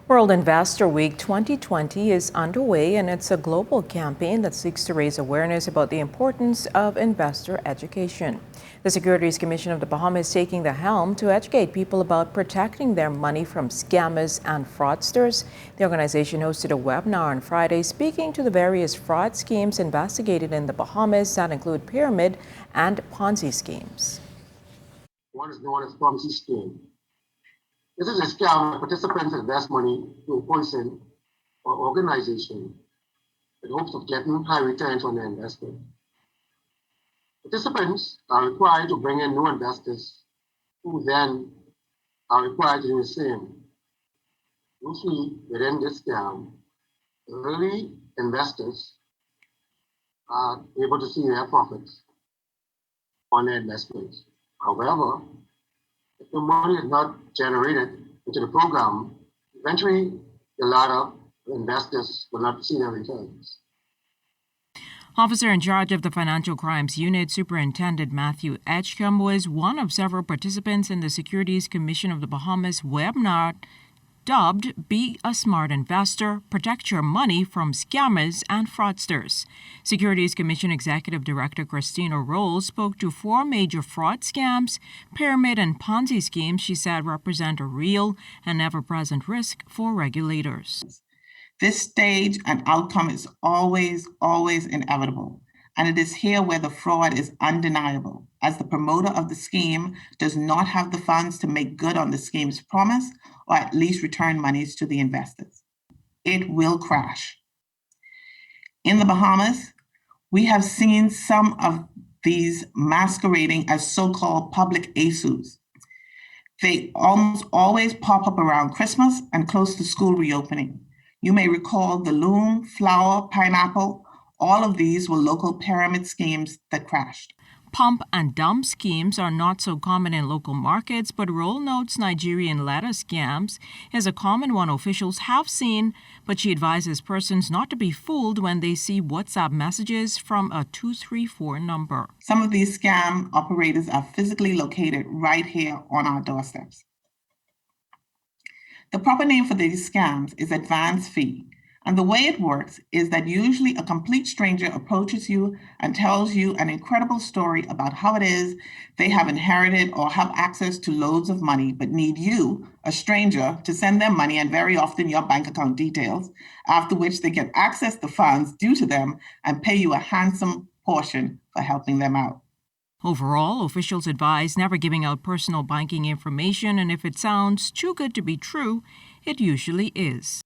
World Investor Week 2020 is underway, and it's a global campaign that seeks to raise awareness about the importance of investor education. The Securities Commission of the Bahamas is taking the helm to educate people about protecting their money from scammers and fraudsters. The organization hosted a webinar on Friday speaking to the various fraud schemes investigated in the Bahamas that include pyramid and Ponzi schemes. One is known as Ponzi scheme. This is a scam where participants invest money to a person or organization with hopes of getting high returns on their investment. Participants are required to bring in new investors who then are required to do the same. Usually within this scam, early investors are able to see their profits on their investments. However, if the money is not generated into the program, eventually the latter investors will not see their returns. Officer in charge of the Financial Crimes Unit, Superintendent Matthew Edgecombe, was one of several participants in the Securities Commission of the Bahamas webinar dubbed Be a Smart Investor, Protect Your Money from Scammers and Fraudsters. Securities Commission Executive Director Christina Roll spoke to four major fraud scams. Pyramid and Ponzi schemes, she said, represent a real and ever-present risk for regulators. This stage and outcome is always inevitable, and it is here where the fraud is undeniable, as the promoter of the scheme does not have the funds to make good on the scheme's promise or at least return monies to the investors. It will crash. In the Bahamas, we have seen some of these masquerading as so-called public ASUs. They almost always pop up around Christmas and close to school reopening. You may recall the loom, flower, pineapple. All of these were local pyramid schemes that crashed. Pump and dump schemes are not so common in local markets, but Roll notes Nigerian letter scams is a common one officials have seen, but she advises persons not to be fooled when they see WhatsApp messages from a 234 number. Some of these scam operators are physically located right here on our doorsteps. The proper name for these scams is advance fee. And the way it works is that usually a complete stranger approaches you and tells you an incredible story about how it is they have inherited or have access to loads of money, but need you, a stranger, to send them money and very often your bank account details, after which they can access the funds due to them and pay you a handsome portion for helping them out. Overall, officials advise never giving out personal banking information, and if it sounds too good to be true, it usually is.